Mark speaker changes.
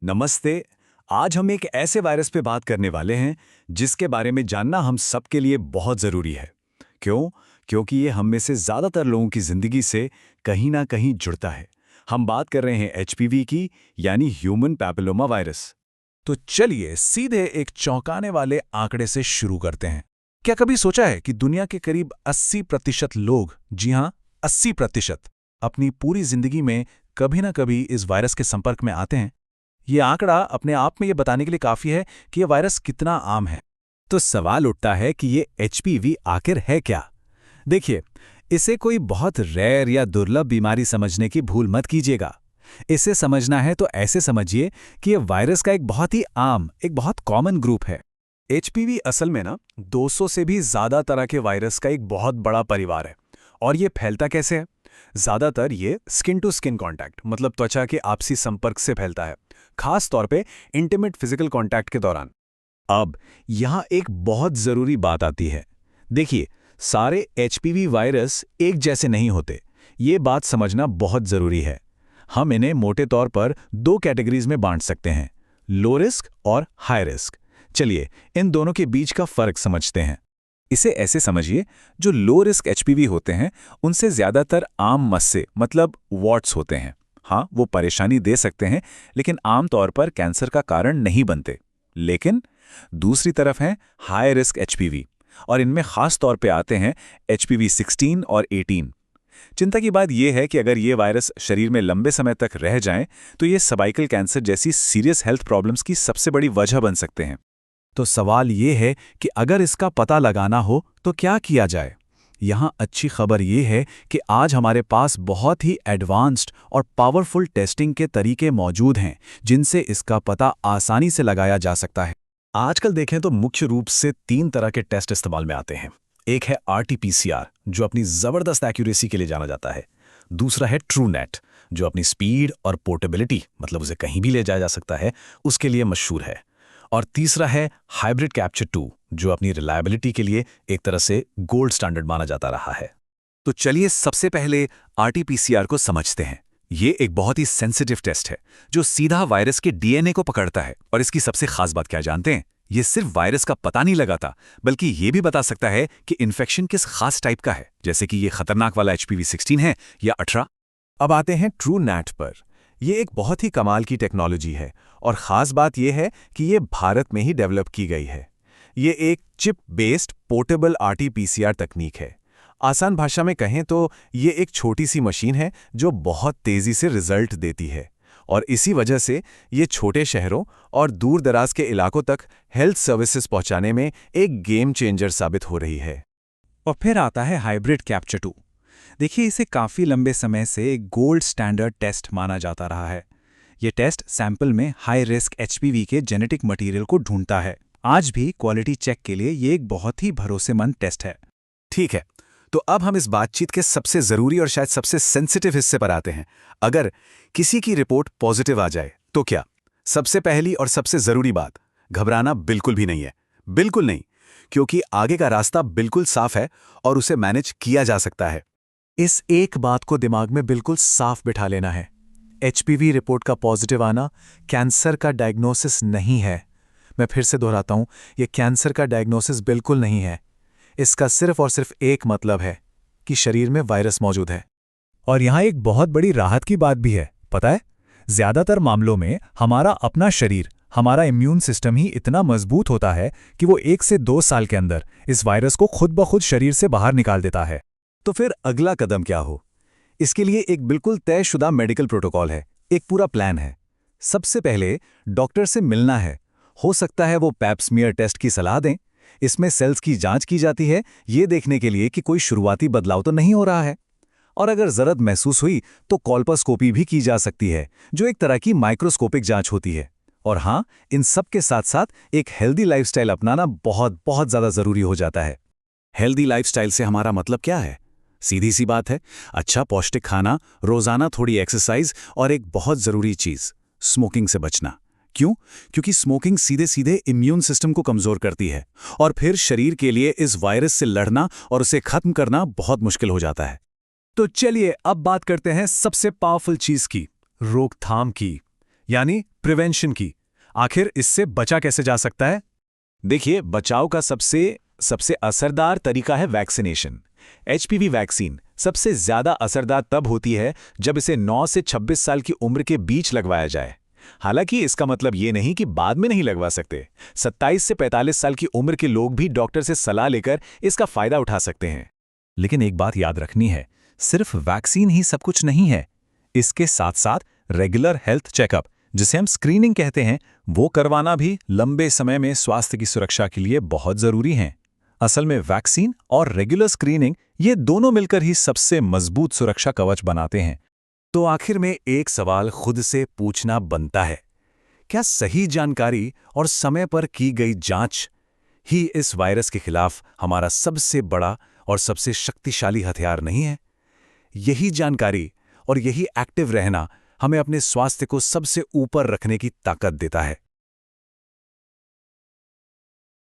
Speaker 1: नमस्ते। आज हम एक ऐसे वायरस पे बात करने वाले हैं जिसके बारे में जानना हम सबके लिए बहुत ज़रूरी है। क्यों? क्योंकि ये हम में से ज़्यादातर लोगों की ज़िंदगी से कहीं ना कहीं जुड़ता है। हम बात कर रहे हैं एचपीवी की, यानी ह्यूमन पैपिलोमा वायरस।
Speaker 2: तो चलिए सीधे एक चौंकाने वाले आंकड़े से शुरू करते हैं। क्या कभी सोचा है कि दुनिया के करीब 80% लोग, जी हां 80%, अपनी पूरी जिंदगी में कभी ना कभी इस वायरस के संपर्क में आते हैं? ये आंकड़ा अपने आप में ये बताने के लिए काफी है कि यह वायरस कितना आम है।
Speaker 1: तो सवाल उठता है कि ये एचपीवी आखिर है क्या? देखिए, इसे कोई बहुत रेयर या दुर्लभ बीमारी समझने की भूल मत कीजिएगा। इसे समझना है तो ऐसे समझिए कि ये वायरस का एक बहुत ही आम, एक बहुत कॉमन ग्रुप है। एचपीवी असल में 200 से भी ज़्यादा तरह के वायरस का एक बहुत बड़ा परिवार है। और ये फैलता कैसे है? ज़्यादातर ये स्किन टू स्किन कांटेक्ट, मतलब त्वचा के आपसी संपर्क से फैलता है, खास तौर पे इंटीमेट फिजिकल कांटेक्ट के दौरान। अब यहाँ एक बहुत ज़रूरी बात आती है। देखिए, सारे एचपीवी वायरस एक जैसे नहीं होते। ये बात समझना बहुत ज़रूरी है। हम इन्हें मोटे तौर पर दो कैटेगरीज में बांट सकते हैं, लो रिस्क और हाई रिस्क। चलिए इन दोनों के बीच का फर्क समझते हैं। इसे ऐसे समझिए, जो लो रिस्क एचपीवी होते हैं उनसे ज़्यादातर आम मस्से, मतलब वॉट्स होते हैं। हाँ, वो परेशानी दे सकते हैं, लेकिन आमतौर पर कैंसर का कारण नहीं बनते। लेकिन दूसरी तरफ हैं हाई रिस्क एचपीवी, और इनमें खास तौर पे आते हैं एचपीवी 16 और 18। चिंता की बात यह है कि अगर ये वायरस शरीर में लंबे समय तक रह जाएं, तो ये सर्वाइकल कैंसर जैसी सीरियस हेल्थ प्रॉब्लम्स की सबसे बड़ी वजह बन सकते हैं। तो सवाल ये है कि अगर इसका पता लगाना हो तो क्या किया जाए? यहाँ अच्छी खबर ये है कि आज हमारे पास बहुत ही एडवांस्ड और पावरफुल टेस्टिंग के तरीके मौजूद हैं, जिनसे इसका पता आसानी से लगाया जा सकता है। आजकल देखें तो मुख्य रूप से 3 तरह के टेस्ट इस्तेमाल में आते हैं। एक है आरटी-पीसीआर, जो अपनी ज़बरदस्त एक्यूरेसी के लिए जाना जाता है। दूसरा है ट्रूनेट, जो अपनी स्पीड और पोर्टेबिलिटी, मतलब उसे कहीं भी ले जाया जा सकता है, उसके लिए मशहूर है। और तीसरा है हाइब्रिड कैप्चर 2, जो अपनी रिलायबिलिटी के लिए एक तरह से गोल्ड स्टैंडर्ड माना जाता रहा है। तो चलिए सबसे पहले आरटी-पीसीआर को समझते हैं। ये एक बहुत ही सेंसिटिव टेस्ट है, जो सीधा वायरस के डीएनए को पकड़ता है। और इसकी सबसे खास बात क्या जानते हैं? ये सिर्फ वायरस का पता नहीं लगाता, बल्कि ये भी बता सकता है कि इन्फेक्शन किस खास टाइप का है, जैसे कि ये खतरनाक वाला एचपीवी 16 है या 18। अब आते हैं ट्रूनेट पर। ये एक बहुत ही कमाल की टेक्नोलॉजी है, और ख़ास बात यह है कि ये भारत में ही डेवलप की गई है। ये एक चिप बेस्ड पोर्टेबल आरटी-पीसीआर तकनीक है। आसान भाषा में कहें तो ये एक छोटी सी मशीन है जो बहुत तेज़ी से रिजल्ट देती है, और इसी वजह से ये छोटे शहरों और दूर दराज के इलाकों तक हेल्थ सर्विसेज पहुंचाने में एक गेम चेंजर साबित हो रही है।
Speaker 2: और फिर आता है हाइब्रिड कैप्चर 2। देखिए, इसे काफ़ी लंबे समय से एक गोल्ड स्टैंडर्ड टेस्ट माना जाता रहा है। ये टेस्ट सैंपल में हाई रिस्क एचपीवी के जेनेटिक मटेरियल को ढूंढता है। आज भी क्वालिटी चेक के लिए ये एक बहुत ही भरोसेमंद टेस्ट है।
Speaker 1: ठीक है, तो अब हम इस बातचीत के सबसे ज़रूरी और शायद सबसे सेंसिटिव हिस्से पर आते हैं। अगर किसी की रिपोर्ट पॉजिटिव आ जाए तो क्या? सबसे पहली और सबसे ज़रूरी बात, घबराना बिल्कुल भी नहीं है। बिल्कुल नहीं, क्योंकि आगे का रास्ता बिल्कुल साफ है और उसे मैनेज किया जा सकता है।
Speaker 2: इस एक बात को दिमाग में बिल्कुल साफ बिठा लेना है। एचपीवी रिपोर्ट का पॉजिटिव आना कैंसर का डायग्नोसिस नहीं है। मैं फिर से दोहराता हूं, यह कैंसर का डायग्नोसिस बिल्कुल नहीं है। इसका सिर्फ और सिर्फ एक मतलब है कि शरीर में वायरस मौजूद है। और यहां एक बहुत बड़ी राहत की बात भी है, पता है? ज्यादातर मामलों में हमारा अपना शरीर, हमारा इम्यून सिस्टम ही इतना मजबूत होता है कि वो 1 से 2 साल के अंदर इस वायरस को खुद ब खुद शरीर से बाहर निकाल देता है।
Speaker 1: तो फिर अगला कदम क्या हो? इसके लिए एक बिल्कुल तयशुदा मेडिकल प्रोटोकॉल है, एक पूरा प्लान है। सबसे पहले डॉक्टर से मिलना है। हो सकता है वो पैप स्मीयर टेस्ट की सलाह दें। इसमें सेल्स की जांच की जाती है, ये देखने के लिए कि कोई शुरुआती बदलाव तो नहीं हो रहा है। और अगर ज़रूरत महसूस हुई तो कोल्पोस्कोपी भी की जा सकती है, जो एक तरह की माइक्रोस्कोपिक जांच होती है। और हाँ, इन सब के साथ साथ एक हेल्दी लाइफस्टाइल अपनाना बहुत बहुत ज़्यादा ज़रूरी हो जाता है। हेल्दी लाइफस्टाइल से हमारा मतलब क्या है? सीधी सी बात है, अच्छा पौष्टिक खाना, रोज़ाना थोड़ी एक्सरसाइज और एक बहुत ज़रूरी चीज़, स्मोकिंग से बचना। क्यों? क्योंकि स्मोकिंग सीधे सीधे इम्यून सिस्टम को कमज़ोर करती है, और फिर शरीर के लिए इस वायरस से लड़ना और उसे खत्म करना बहुत मुश्किल हो जाता है। तो चलिए अब बात करते हैं सबसे पावरफुल चीज़ की, रोकथाम की।
Speaker 2: यानी प्रिवेंशन की। आखिर इससे बचा कैसे जा सकता है?
Speaker 1: देखिए, बचाव का सबसे असरदार तरीका है वैक्सीनेशन। एचपीवी वैक्सीन सबसे ज्यादा असरदार तब होती है जब इसे 9 से 26 साल की उम्र के बीच लगवाया जाए। हालांकि इसका मतलब ये नहीं कि बाद में नहीं लगवा सकते। 27 से 45 साल की उम्र के लोग भी डॉक्टर से सलाह लेकर इसका फायदा उठा सकते हैं।
Speaker 2: लेकिन एक बात याद रखनी है, सिर्फ वैक्सीन ही सब कुछ नहीं है। इसके साथ साथ रेगुलर हेल्थ चेकअप, जिसे हम स्क्रीनिंग कहते हैं, वो करवाना भी लंबे समय में स्वास्थ्य की सुरक्षा के लिए बहुत जरूरी है। असल में वैक्सीन और रेगुलर स्क्रीनिंग, ये दोनों मिलकर ही सबसे मजबूत सुरक्षा कवच बनाते हैं।
Speaker 1: तो आखिर में एक सवाल खुद से पूछना बनता है, क्या सही जानकारी और समय पर की गई जांच ही इस वायरस के खिलाफ हमारा सबसे बड़ा और सबसे शक्तिशाली हथियार नहीं है? यही जानकारी और यही एक्टिव रहना हमें अपने स्वास्थ्य को सबसे ऊपर रखने की ताकत देता है।